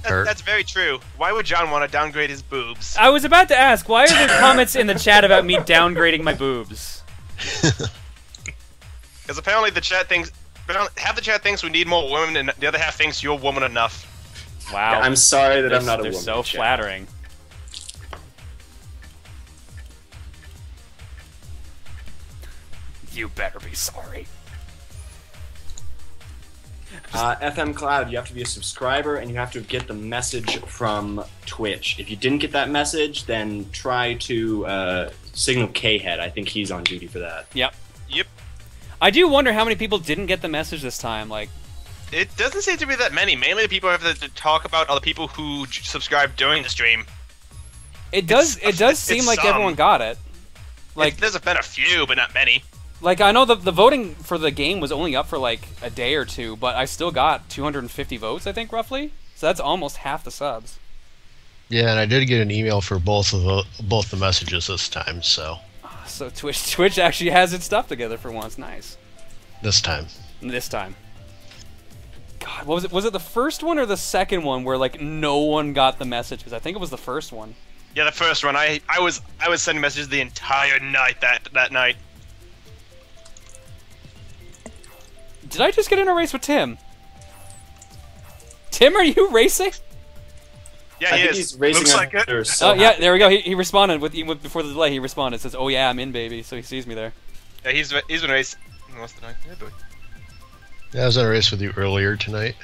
Go-Kart. That's very true. Why would John want to downgrade his boobs? I was about to ask, why are there comments in the chat about me downgrading my boobs? Because apparently the chat thinks... half the chat thinks we need more women, and the other half thinks you're woman enough. Wow. I'm sorry that I'm not a they're woman. so flattering. You better be sorry. FM Cloud, you have to be a subscriber and you have to get the message from Twitch. If you didn't get that message, then try to signal K-Head. I think he's on duty for that. Yep. Yep. I do wonder how many people didn't get the message this time. Like, it doesn't seem to be that many. Mainly the people have to talk about other people who subscribe during the stream. It does seem like everyone got it. Like, there's been a few, but not many. Like, I know the voting for the game was only up for like a day or two, but I still got 250 votes, I think, roughly. So that's almost half the subs. Yeah, and I did get an email for both the messages this time, so. So Twitch actually has its stuff together for once. Nice. This time. This time. God, what was it? Was it the first one or the second one where like no one got the message? Because I think it was the first one. Yeah, the first one. I was sending messages the entire night that night. Did I just get in a race with Tim? Tim, are you racing? Yeah, I think is. he's racing. Looks like it. So yeah, there we go. He responded before the delay. He responded. Says, "Oh yeah, I'm in, baby." So he sees me there. Yeah, he's been racing most of the night. Yeah, boy. Yeah, I was in a race with you earlier tonight.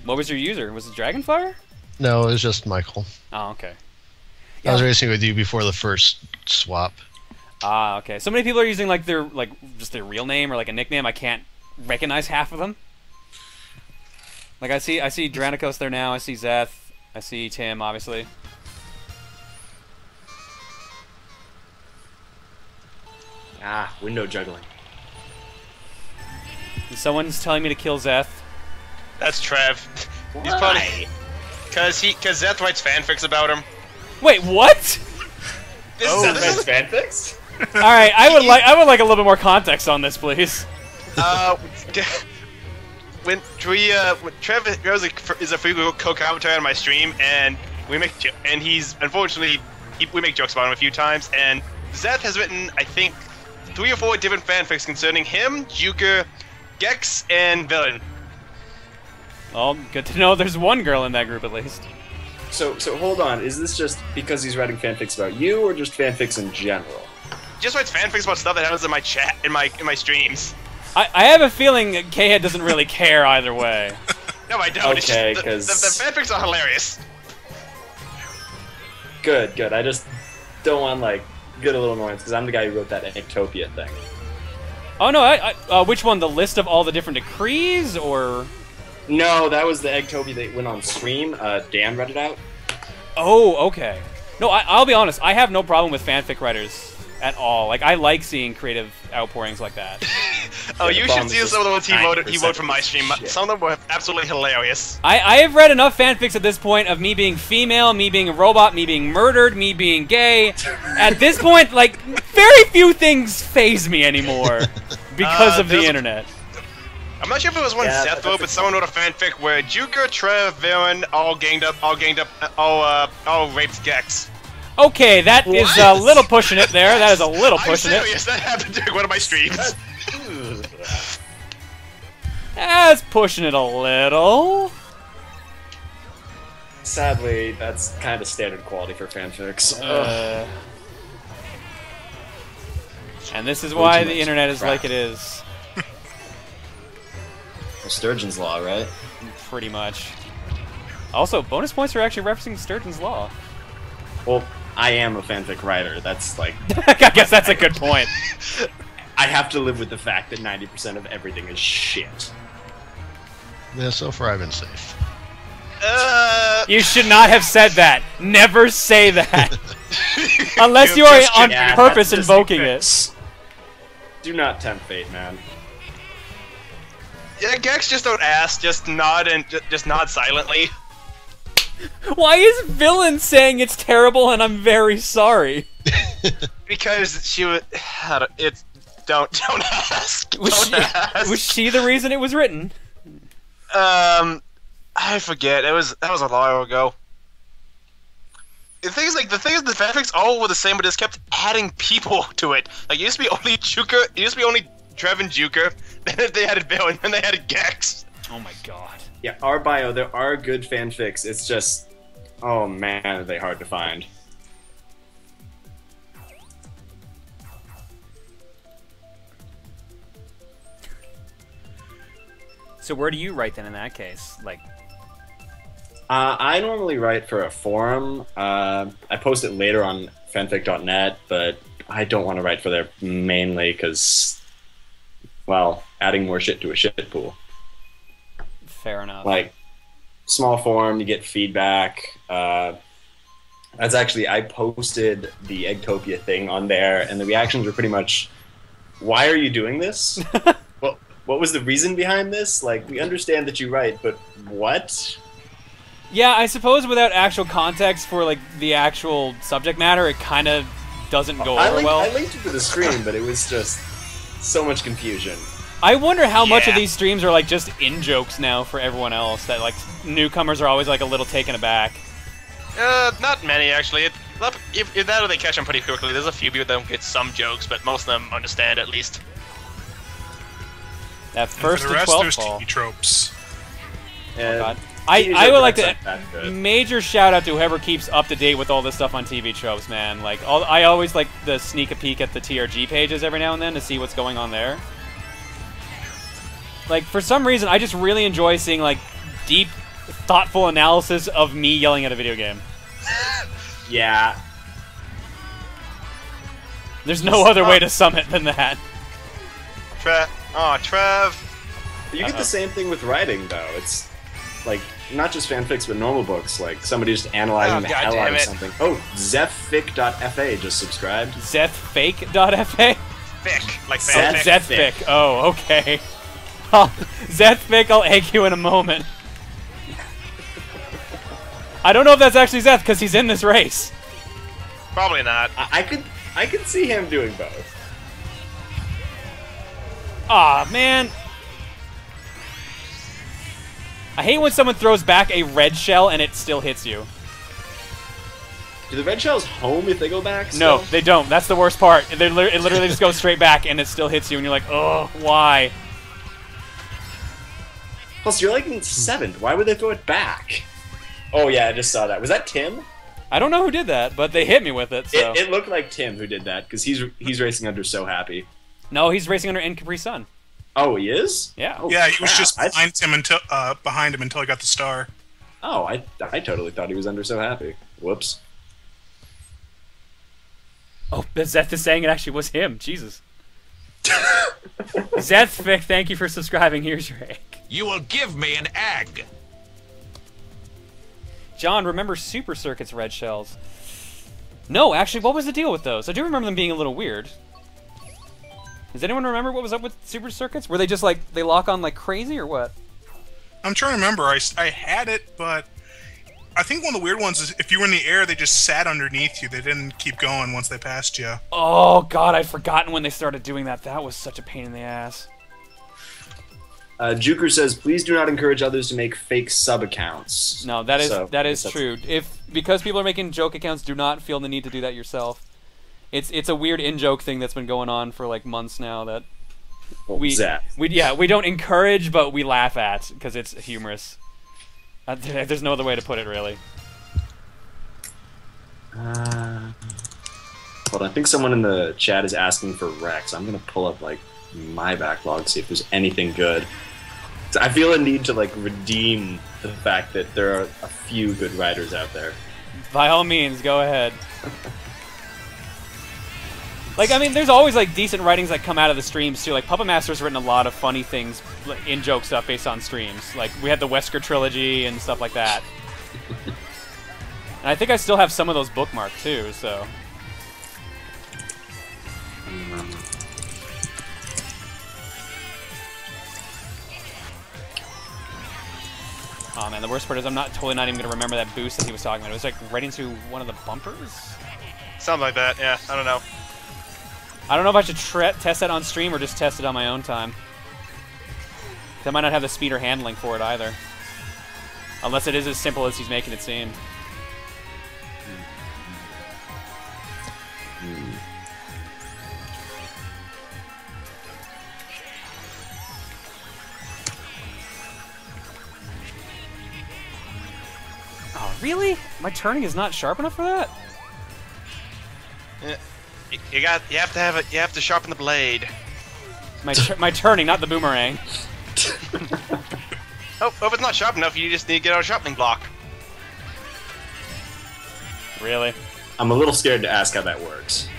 What was your user? Was it Dragonfire? No, it was just Michael. Oh, okay. I was racing with you before the first swap. Ah, okay. So many people are using like just their real name or like a nickname. I can't recognize half of them. Like I see Dranicos there now. I see Zeth. I see Tim, obviously. Ah, window juggling. Someone's telling me to kill Zeth. That's Trev. He's probably because Zeth writes fanfics about him. Wait, what? This is fanfics? All right, I would like a little bit more context on this, please. When Trev is a free co-commentator on my stream, and we make jokes about him a few times, and Zeth has written, I think, 3 or 4 different fanfics concerning him, Juker, Gex, and Villain. Well, good to know there's one girl in that group at least. So hold on. Is this just because he's writing fanfics about you, or just fanfics in general? He just writes fanfics about stuff that happens in my chat, in my streams. I have a feeling K-Head doesn't really care either way. No, I don't. Okay, because the fanfics are hilarious. Good. I just don't want get a little annoyance because I'm the guy who wrote that Ectopia thing. Oh no, which one? The list of all the different decrees, or? No, that was the Ectopia that went on stream. Dan read it out. Oh, okay. No, I'll be honest. I have no problem with fanfic writers at all. Like, I like seeing creative outpourings like that. Oh, you should see some of the ones he wrote from my stream. Shit. Some of them were absolutely hilarious. I have read enough fanfics at this point of me being female, me being a robot, me being murdered, me being gay. At this point, like, very few things faze me anymore because of the internet. I'm not sure if it was one Seth wrote, but someone wrote a fanfic where Juker, Trev, Villain all raped Gex. Okay, that is a little pushing it there. That is a little pushing it. Yes, that happened during one of my streams. That's pushing it a little. Sadly, that's kind of standard quality for fanfics. And this is why the internet is like it is. Sturgeon's Law, right? Pretty much. Also, bonus points are actually referencing Sturgeon's Law. Well, I am a fanfic writer. That's like... I guess that's a good point. I have to live with the fact that 90% of everything is shit. Yeah, so far I've been safe. You should not have said that. Never say that. Unless you are on purpose invoking it. Do not tempt fate, man. Yeah, Gex, just don't ask. Just nod and just nod silently. Why is Villain saying it's terrible and I'm very sorry? Because she would. Don't ask. Don't ask. Was she the reason it was written? I I forget. That was a while ago. The thing is, the fanfics all were the same, but just kept adding people to it. Like, it used to be only Juker, it used to be only Trev and Juker, then they added Bill, and then they added Gex. Oh my god. Yeah, our bio, there are good fanfics. It's just, oh man, are they hard to find. So where do you write then in that case? Like, I normally write for a forum. I post it later on fanfic.net, but I don't want to write for there mainly because, well, adding more shit to a shit pool. fair enough. Like, small forum, you get feedback. That's actually, I posted the Eggtopia thing on there, and the reactions were pretty much, why are you doing this? What was the reason behind this? Like, we understand that you write, but what? Yeah, I suppose without actual context for like the actual subject matter, it kind of doesn't go over well. I linked it to the stream, but it was just so much confusion. I wonder how much of these streams are like just in-jokes now for everyone else, that like newcomers are always like a little taken aback. Not many actually. If that or they catch them pretty quickly. There's a few people that don't get some jokes, but most of them understand at least. That first and for the to rest, 12th there's ball. TV tropes. Oh god. I would like to major shout out to whoever keeps up to date with all this stuff on TV tropes, man. Like I always like to sneak a peek at the TRG pages every now and then to see what's going on there. Like for some reason, I just really enjoy seeing like deep, thoughtful analysis of me yelling at a video game. Yeah. There's no other way to sum it than that. Trev. You get the same thing with writing, though. It's like not just fanfics, but normal books. Like somebody just analyzing the hell out of something. Oh, Zethfic.fa just subscribed. Zethfake.fa? Fic, like fanfic. Zethfic. Oh, okay. Zethfic, I'll egg you in a moment. I don't know if that's actually Zeth because he's in this race. Probably not. I could see him doing both. Aw, man. I hate when someone throws back a red shell and it still hits you. Do the red shells home if they go back? No, Still? they don't. That's the worst part. It literally just goes straight back and it still hits you and you're like, oh, why? Plus, you're like in 7th. Why would they throw it back? Oh yeah, I just saw that. Was that Tim? I don't know who did that, but they hit me with it, so. It looked like Tim who did that, because he's racing under So Happy. No, he's racing under Capri Sun. Oh, he is? Yeah. Oh, Yeah, he was crap. just behind him until he got the star. Oh, I totally thought he was under So Happy. Whoops. Oh, Zeth is saying it actually was him. Jesus. Zethfic, thank you for subscribing. Here's your egg. You will give me an egg. John, remember Super Circuit's red shells? No, actually, what was the deal with those? I do remember them being a little weird. Does anyone remember what was up with Super Circuits? Were they just like, they lock on like crazy or what? I'm trying to remember. I had it, but I think one of the weird ones is if you were in the air, they just sat underneath you. They didn't keep going once they passed you. Oh god, I'd forgotten when they started doing that. That was such a pain in the ass. Juker says, please do not encourage others to make fake sub-accounts. No, that is true. Because people are making joke accounts, do not feel the need to do that yourself. It's a weird in-joke thing that's been going on for like months now that we don't encourage, but we laugh at because it's humorous. There's no other way to put it, really. Hold on, I think someone in the chat is asking for Rex. I'm gonna pull up like my backlog, see if there's anything good. I feel a need to like redeem the fact that there are a few good writers out there. By all means, go ahead. Like, I mean, there's always like decent writings that come out of the streams too. Like Puppet Master's written a lot of funny things, like, in-joke stuff based on streams. Like we had the Wesker trilogy and stuff like that. And I think I still have some of those bookmarked too. So. Oh man, the worst part is I'm totally not even gonna remember that boost that he was talking about. It was like right into one of the bumpers. Something like that. Yeah, I don't know. I don't know if I should test that on stream or just test it on my own time. I might not have the speed or handling for it either. Unless it is as simple as he's making it seem. Oh, really? My turning is not sharp enough for that? Yeah. You have to sharpen the blade. My turning, not the boomerang. Oh, if it's not sharp enough, you just need to get out a sharpening block. Really? I'm a little scared to ask how that works.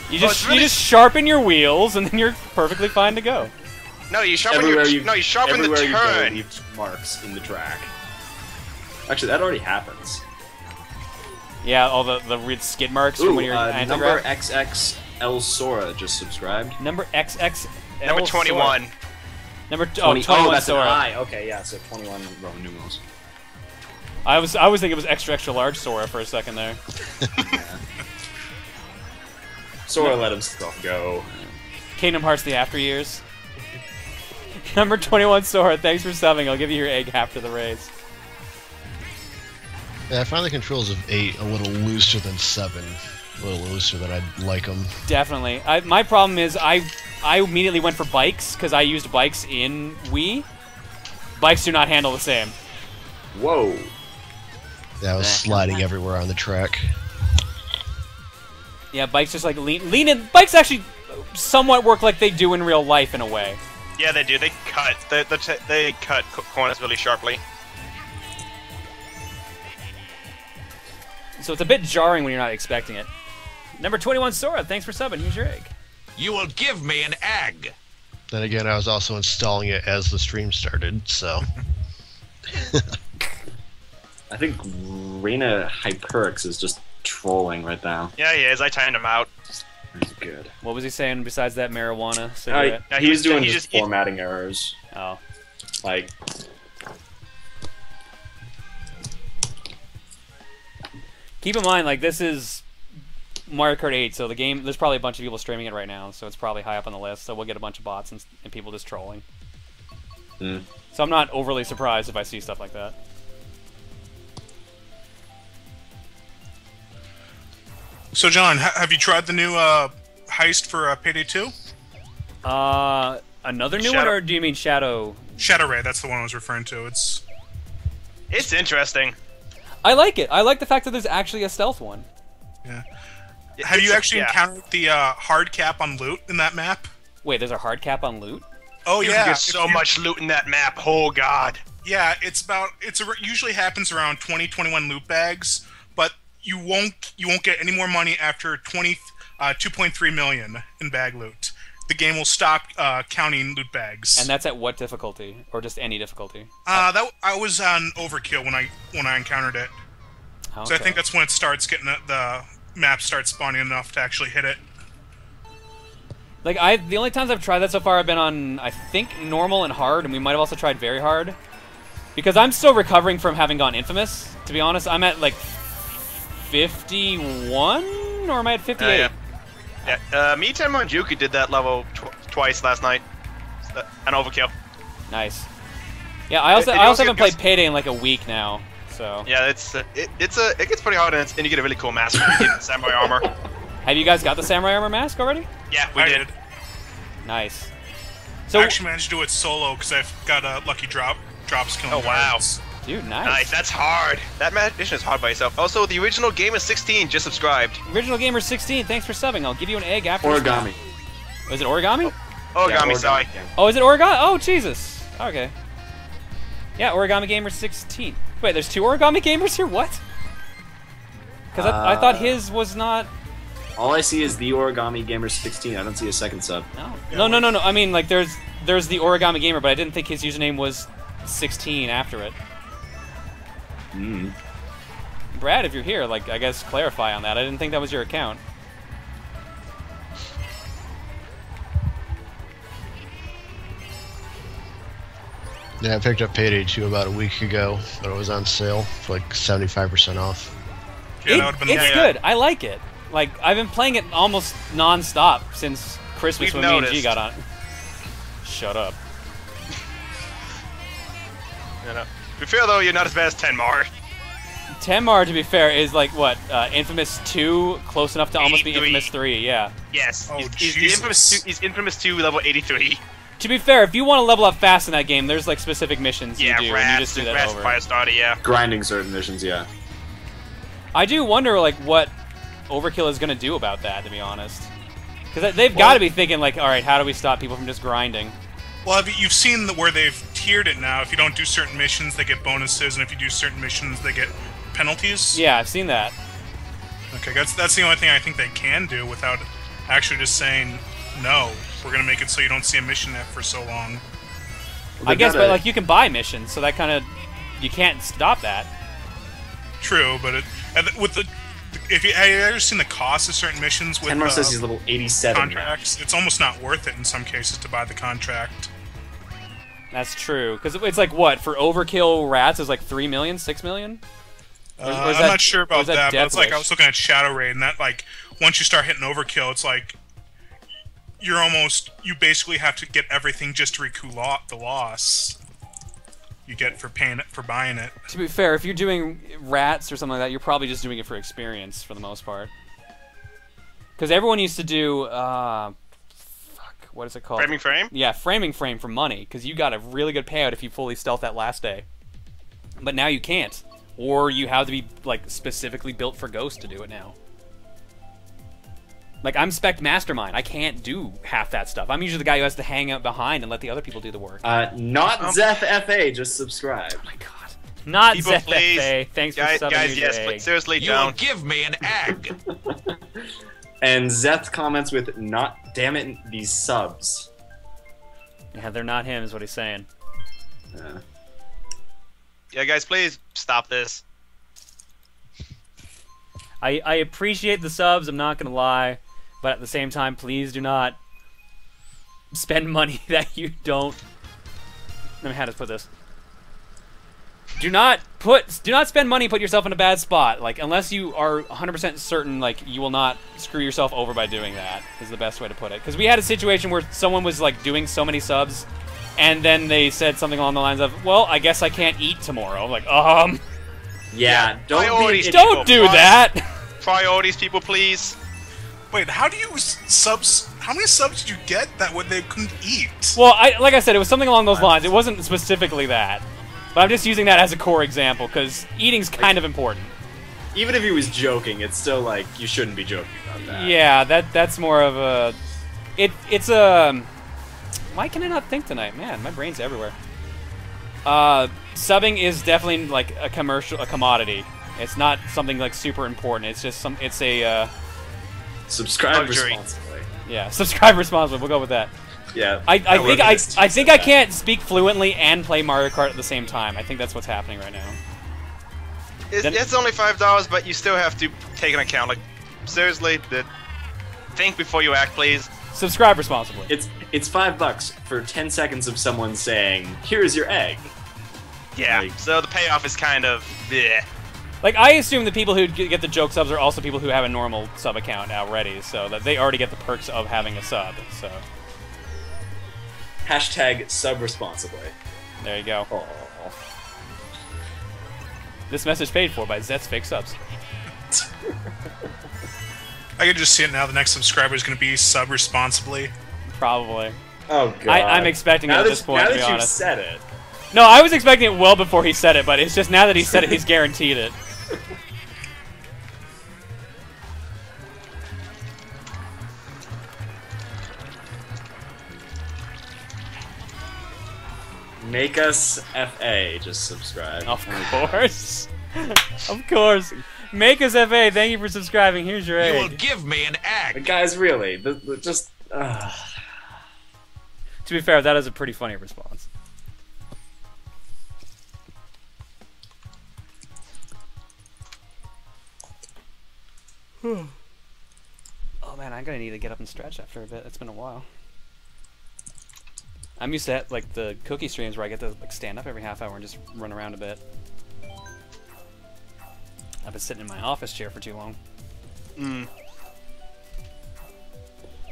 You just sharpen your wheels, and then you're perfectly fine to go. No, you sharpen you sharpen the turn. You go, leave marks in the track. Actually, that already happens. Yeah, all the weird skid marks from when you're number XXL Sora just subscribed. Number XXL Number 21. Sora. Number 21 that's Sora. an I. Okay, yeah, so 21 Roman numerals. I was thinking it was extra large Sora for a second there. Yeah. Sora let himself go. Kingdom Hearts: The After Years. Number 21 Sora, thanks for subbing. I'll give you your egg after the race. Yeah, I find the controls of 8 a little looser than 7. A little looser than I'd like them. Definitely. My problem is I immediately went for bikes because I used bikes in Wii. Bikes do not handle the same. Whoa. Yeah, I was sliding everywhere on the track. Yeah, bikes just like lean in. Bikes actually somewhat work like they do in real life in a way. Yeah, they do. They cut. They cut corners really sharply. So it's a bit jarring when you're not expecting it. Number 21 Sora, thanks for subbing. Here's your egg. You will give me an egg. Then again, I was also installing it as the stream started, so... I think Rena Hyperix is just trolling right now. Yeah, he is. I timed him out. That's good. What was he saying besides that marijuana cigarette? He was doing just formatting errors. Oh. Like... Keep in mind, like, this is Mario Kart 8, so the game, there's probably a bunch of people streaming it right now, so it's probably high up on the list, so we'll get a bunch of bots and people just trolling. Mm. So I'm not overly surprised if I see stuff like that. So, John, have you tried the new heist for Payday 2? Another new one, or do you mean Shadow? Shadow Ray, that's the one I was referring to. It's interesting. I like it. I like the fact that there's actually a stealth one. Yeah. Have you actually encountered the hard cap on loot in that map? Wait, there's a hard cap on loot? Oh you yeah, can get so much loot in that map. Oh god. Yeah, usually happens around 20-21 loot bags, but you won't get any more money after 2.3 million in bag loot. The game will stop counting loot bags. And that's at what difficulty, or just any difficulty? I was on overkill when I encountered it. Okay. So I think that's when it starts getting the map starts spawning enough to actually hit it. Like the only times I've tried that so far have been on, I think, normal and hard, and we might have also tried very hard. Because I'm still recovering from having gone infamous, to be honest. I'm at like 51, or am I at 58? Yeah, me and Manjuku did that level twice last night. An overkill. Nice. Yeah, I also haven't played Payday in like a week now, so. Yeah, it gets pretty hard, and you get a really cool mask when you get the samurai armor. Have you guys got the samurai armor mask already? Yeah, we did. Nice. So I actually managed to do it solo because I've got a lucky drops killing. Oh wow. guards. Dude, nice. Nice, that's hard. That mission is hard by itself. Also, the original Gamer 16 just subscribed. Original Gamer 16, thanks for subbing. I'll give you an egg after. Origami. Is it Origami? Origami, sorry. Yeah. Oh, is it Origami? Oh, Jesus. Okay. Yeah, Origami Gamer 16. Wait, there's two Origami Gamers here? What? Because I thought his was not... All I see is the Origami Gamer 16. I don't see a second sub. No. No. I mean, like, there's the Origami Gamer, but I didn't think his username was 16 after it. Mm. Brad, if you're here, like, I guess clarify on that. I didn't think that was your account. Yeah, I picked up Payday 2 about a week ago, but it was on sale for like 75% off. Yeah, It's good. I like it. Like, I've been playing it almost non-stop since Christmas when me and G got on. Shut up. To be fair though, you're not as bad as Tenmar. Tenmar, to be fair, is like what? Infamous 2, close enough to almost be 83. Infamous 3. Yeah. Yes. Oh, he's the Jesus. he's Infamous 2 level 83. To be fair, if you want to level up fast in that game, there's like specific missions Yeah, you do, and you just do that Rats, over. Firestarter, yeah. Grinding certain missions, yeah. I do wonder like what Overkill is gonna do about that, to be honest. Because they've got to be thinking like, all right, how do we stop people from just grinding? Well, you've seen where they've tiered it now. If you don't do certain missions, they get bonuses, and if you do certain missions, they get penalties. Yeah, I've seen that. Okay, that's the only thing I think they can do without actually just saying, no, we're going to make it so you don't see a mission for so long. I guess, but like you can buy missions, so that kind of you can't stop that. True, but with the have you ever seen the cost of certain missions with Tenmar says he's level 87 contracts? It's almost not worth it in some cases to buy the contract. That's true, because it's like what for Overkill Rats is like 3 million, 6 million. Or is I'm that- not sure or about is that, but Death it's like I Wish? was looking at Shadow Raid, and that like once you start hitting Overkill, it's like you basically have to get everything just to recoup the loss you get for buying it. To be fair, if you're doing Rats or something like that, you're probably just doing it for experience for the most part. Because everyone used to do, what is it called? Framing frame? Yeah, framing frame for money, because you got a really good payout if you fully stealth that last day. But now you can't. Or you have to be, like, specifically built for Ghost to do it now. Like, I'm Spec Mastermind. I can't do half that stuff. I'm usually the guy who has to hang out behind and let the other people do the work. Not Zeth FA, just subscribe. Oh my god. Not People, please. ZFA. Thanks for Guys, subbing guys, me yes, today. but seriously, You will don't. give me an egg. And Zeth comments with, not damn it, these subs. Yeah, they're not him, is what he's saying. Yeah, guys, please stop this. I appreciate the subs, I'm not gonna lie, but at the same time, please do not spend money that you don't. Let me how to put this. Do not spend money. Put yourself in a bad spot. Like unless you are 100% certain, like you will not screw yourself over by doing that. Is the best way to put it. Because we had a situation where someone was like doing so many subs, and then they said something along the lines of, "Well, I guess I can't eat tomorrow." I'm like, Yeah, priorities. don't do that. Priorities, people, please. Wait, how do you subs? How many subs did you get that they couldn't eat? Well, like I said, it was something along those lines. It wasn't specifically that. But I'm just using that as a core example, because eating's kind of important. Even if he was joking, it's still like, you shouldn't be joking about that. Yeah, that's more of a... It's a... Why can I not think tonight? Man, my brain's everywhere. Subbing is definitely like a commodity. It's not something like super important. It's just it's a... Subscribe Luxury. responsibly. Yeah, subscribe responsibly. We'll go with that. Yeah. I think I said think I that. can't speak fluently and play Mario Kart at the same time. I think that's what's happening right now. It's only $5, but you still have to take an account. Like, seriously, think before you act, please. Subscribe responsibly. It's $5 for 10 seconds of someone saying, "Here's your egg." Yeah. Like- So the payoff is kind of bleh. Like, I assume the people who get the joke subs are also people who have a normal sub account already, so that they already get the perks of having a sub, so... Hashtag sub responsibly. There you go. Aw. This message paid for by Zet's Fake Subs. I can just see it now. The next subscriber is going to be sub responsibly. Probably. Oh god. I'm expecting it now at that, this point, now to that be you've honest. said it. No, I was expecting it well before he said it, but it's just now that he said it, he's guaranteed it. Make us FA. Just subscribe. Of course. Of course. Make us FA. Thank you for subscribing. Here's your You will egg. give me an But egg. guys, really, just. To be fair, that is a pretty funny response. Oh man, I'm gonna need to get up and stretch after a bit. It's been a while. I'm used to like the cookie streams where I get to like stand up every half hour and just run around a bit. I've been sitting in my office chair for too long.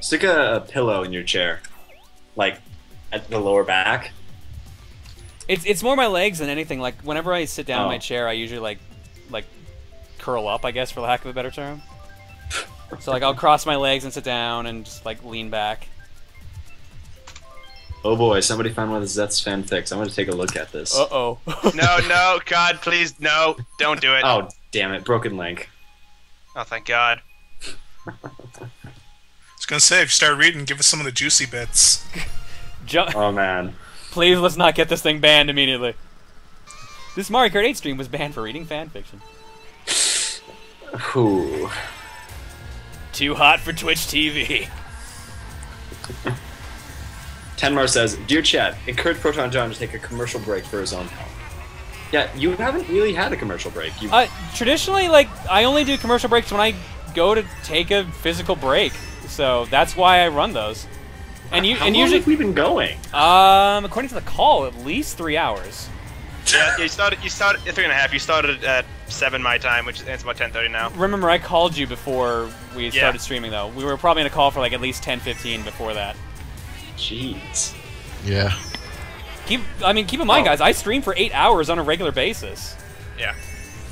Stick a pillow in your chair, like at the lower back. It's more my legs than anything. Like whenever I sit down in my chair, I usually like curl up, I guess, for lack of a better term. So like I'll cross my legs and sit down and just like lean back. Oh boy, somebody found one of Zeth's fanfics. I'm gonna take a look at this. Uh-oh. No, God, please, no, don't do it. Oh, damn it, broken link. Oh, thank God. I was gonna say, if you start reading, give us some of the juicy bits. Oh man. Please, let's not get this thing banned immediately. This Mario Kart 8 stream was banned for reading fanfiction. Ooh. Too hot for Twitch TV. Tenmar says, Dear chat, encourage Proton John to take a commercial break for his own health. Yeah, you haven't really had a commercial break. Traditionally, like, I only do commercial breaks when I go to take a physical break. So that's why I run those. And How long have we been going? According to the call, at least 3 hours. Yeah, you started at 3.5. You started at 7 my time, which it's about 10:30 now. Remember, I called you before we started streaming, though. We were probably in a call for like at least 10-15 before that. Jeez. Yeah. Keep in mind, guys, I stream for 8 hours on a regular basis. Yeah.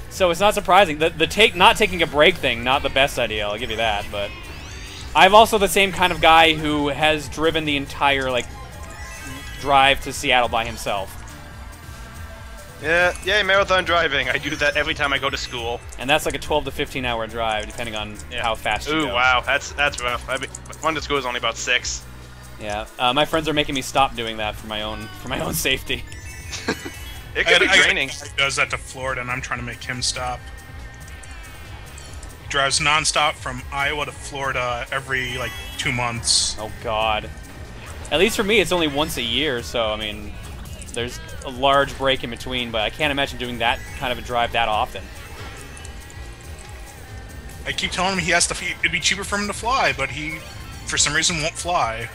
So it's not surprising. The not taking a break thing, not the best idea, I'll give you that, but I'm also the same kind of guy who has driven the entire, like, drive to Seattle by himself. Yeah, marathon driving. I do that every time I go to school. And that's like a 12 to 15 hour drive, depending on how fast you go. Ooh, wow, that's rough. One to school is only about 6. Yeah, my friends are making me stop doing that for my own safety. It could be draining. He does that to Florida, and I'm trying to make him stop. He drives nonstop from Iowa to Florida every, like, 2 months. Oh, God. At least for me, it's only once a year, so, I mean, there's a large break in between, but I can't imagine doing that kind of a drive that often. I keep telling him it'd be cheaper for him to fly, but he, for some reason, won't fly.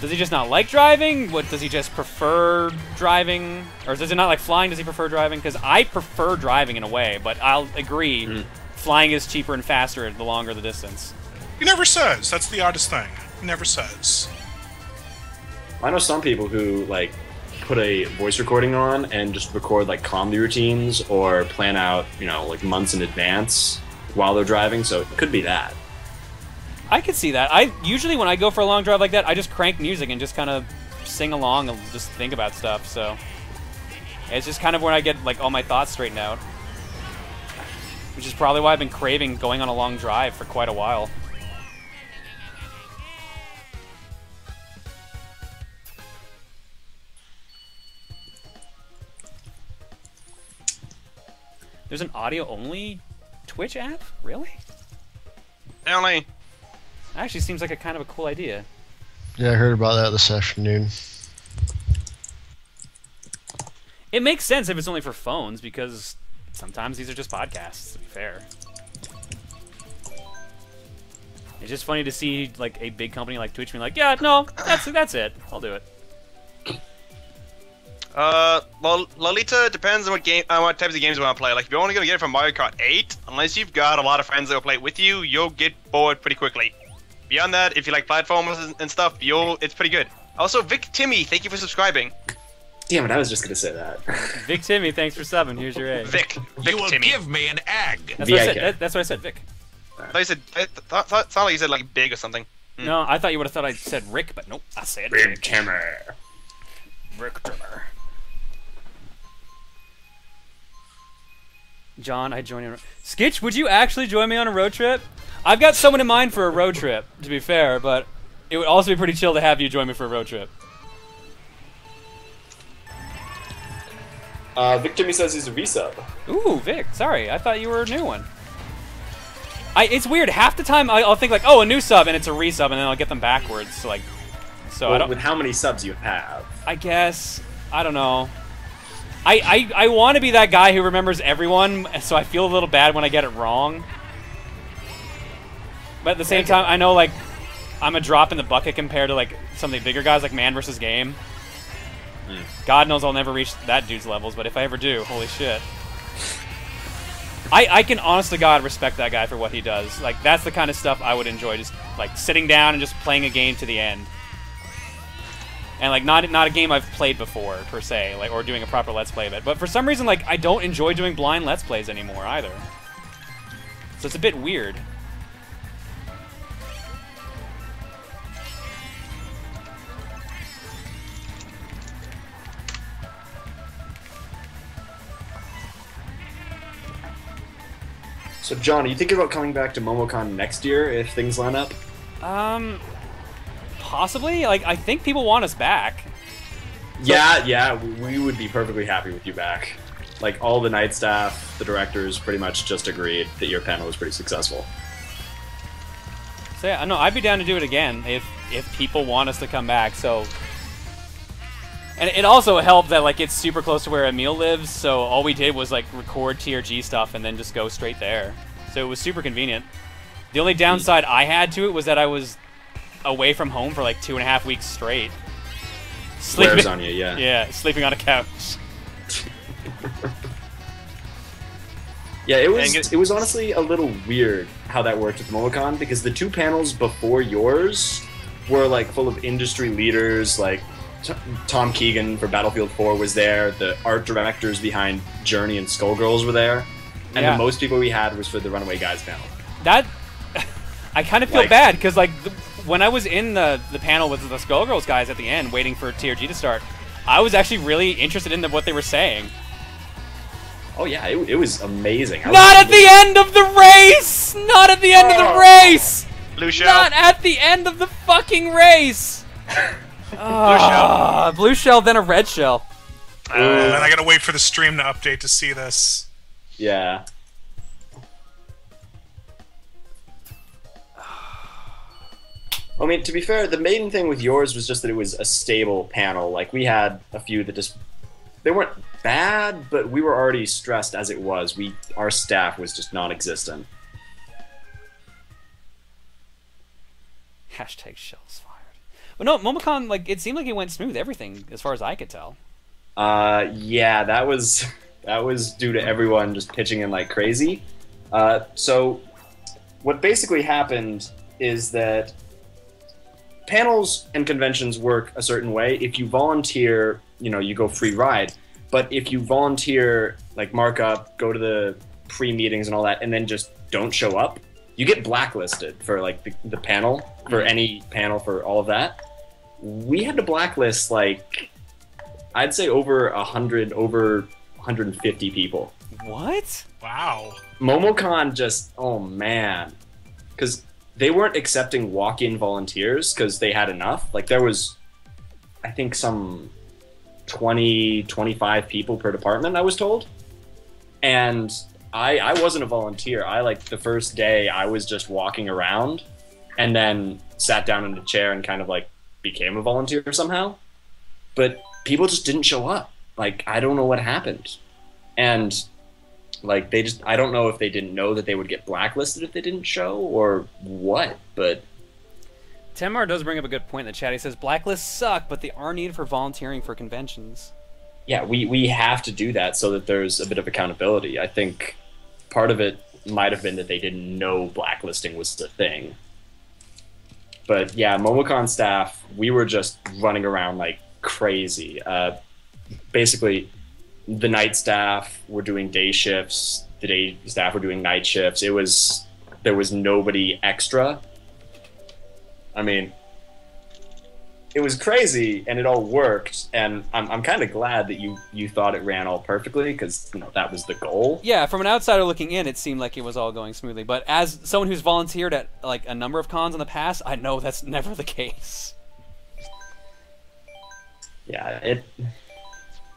Does he just not like driving? What, does he just prefer driving? Or does he not like flying? Does he prefer driving? Because I prefer driving in a way, but I'll agree, flying is cheaper and faster the longer the distance. He never says. That's the oddest thing. He never says. I know some people who, like, put a voice recording on and just record, like, comedy routines or plan out, you know, like, months in advance while they're driving, so it could be that. I could see that. I usually, when I go for a long drive like that, I just crank music and just kind of sing along and just think about stuff, so it's just kind of where I get, like, all my thoughts straightened out. Which is probably why I've been craving going on a long drive for quite a while. There's an audio-only Twitch app? Really? Only. Actually seems like a kind of a cool idea. Yeah, I heard about that this afternoon. It makes sense if it's only for phones, because sometimes these are just podcasts, to be fair. It's just funny to see, like, a big company like Twitch being like, yeah, no, that's it. I'll do it. Lolita depends on what types of games you want to play. Like, if you're only gonna get it from Mario Kart 8, unless you've got a lot of friends that will play it with you, you'll get bored pretty quickly. Beyond that, if you like platformers and stuff, it's pretty good. Also, Vic Timmy, thank you for subscribing. Damn it, I was just gonna say that. Vic Timmy, thanks for subbing. Here's your egg. Vic You will Timmy. give me an egg. That's what I said. That's what I said, Vic. I thought sounded like you said like big or something. No, I thought you would have thought I said Rick, but nope, I said Rick Timmer. Rick Timmer. John, I join you. Skitch, would you actually join me on a road trip? I've got someone in mind for a road trip, to be fair, but it would also be pretty chill to have you join me for a road trip. Vic Timmy says he's a resub. Ooh, Vic, sorry, I thought you were a new one. It's weird, half the time I'll think like, oh, a new sub, and it's a resub, and then I'll get them backwards, so like, so Well, I don't... with how many subs you have. I guess, I don't know. I want to be that guy who remembers everyone, so I feel a little bad when I get it wrong. But at the same time, I know, like, I'm a drop in the bucket compared to, like, some of the bigger guys, like Man vs. Game. God knows I'll never reach that dude's levels, but if I ever do, holy shit. I can, honest to God, respect that guy for what he does. Like, that's the kind of stuff I would enjoy, just, like, sitting down and just playing a game to the end. And like not a game I've played before per se, like or doing a proper Let's Play of it. But for some reason, like I don't enjoy doing blind Let's Plays anymore either. So it's a bit weird. So, John, are you thinking about coming back to MomoCon next year if things line up? Possibly. Like I think people want us back. Yeah, we would be perfectly happy with you back. Like, all the night staff, the directors pretty much just agreed that your panel was pretty successful. So yeah, no, I'd be down to do it again if people want us to come back. So, and it also helped that like it's super close to where Emil lives. So all we did was like record TRG stuff and then just go straight there. So it was super convenient. The only downside I had to it was that I was away from home for like 2.5 weeks straight. Wears on you, yeah. Yeah, sleeping on a couch. Yeah, it was honestly a little weird how that worked with MomoCon, because the 2 panels before yours were like full of industry leaders, like Tom Keegan for Battlefield 4 was there, the art directors behind Journey and Skullgirls were there, and Yeah. the most people we had was for the Runaway Guys panel. That I kind of feel bad because like when I was in the panel with the Skullgirls guys at the end waiting for TRG to start, I was actually really interested in what they were saying. Oh yeah, it was amazing. Not at the end of the race! Not at the end of the race! Blue shell. Not at the end of the fucking race! Blue shell, then a red shell. And I gotta wait for the stream to update to see this. Yeah. I mean, to be fair, the main thing with yours was just that it was a stable panel. Like, we had a few that just... They weren't bad, but we were already stressed as it was. Our staff was just non-existent. Hashtag shells fired. But no, MomoCon, like, it seemed like it went smooth, everything, as far as I could tell. Yeah, that was due to everyone just pitching in like crazy. So, what basically happened is that panels and conventions work a certain way. If you volunteer, you go free ride. But if you volunteer, like mark up, go to the pre-meetings and all that, and then just don't show up, you get blacklisted for like the panel, for any panel, for all of that. We had to blacklist like, I'd say over 100, over 150 people. What? Wow. MomoCon just, oh man. Because they weren't accepting walk-in volunteers because they had enough. Like, there was, I think, some 20, 25 people per department, I was told. And I wasn't a volunteer. Like, the first day, I was just walking around and then sat down in a chair and kind of, like, became a volunteer somehow. But people just didn't show up. Like, I don't know what happened. And... like, I don't know if they didn't know that they would get blacklisted if they didn't show, or what, but... Temar does bring up a good point in the chat. He says, blacklists suck, but they are needed for volunteering for conventions. Yeah, we have to do that so that there's a bit of accountability. I think part of it might have been that they didn't know blacklisting was the thing. But yeah, MomoCon staff, we were just running around like crazy. Basically... the night staff were doing day shifts. The day staff were doing night shifts. There was nobody extra. I mean, it was crazy, and it all worked. And I'm kind of glad that you thought it ran all perfectly, because that was the goal. Yeah, from an outsider looking in, it seemed like it was all going smoothly. But as someone who's volunteered at like a number of cons in the past, I know that's never the case. Yeah,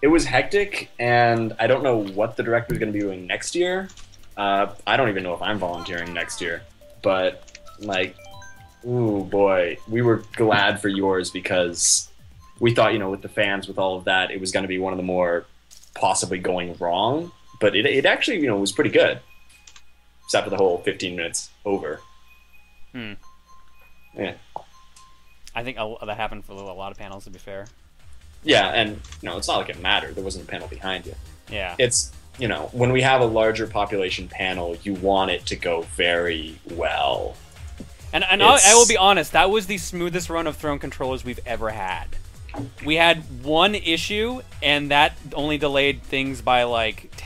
it was hectic, and I don't know what the director is going to be doing next year. I don't even know if I'm volunteering next year. But, like, ooh, boy, we were glad for yours because we thought, with the fans, with all of that, it was going to be one of the more possibly going wrong. But it actually, was pretty good. Except for the whole 15 minutes over. Yeah. I think that happened for a lot of panels, to be fair. Yeah, and it's not like it mattered. There wasn't a panel behind you. Yeah. It's, when we have a larger population panel, you want it to go very well. And I will be honest, that was the smoothest run of Throne controllers we've ever had. we had one issue, and that only delayed things by like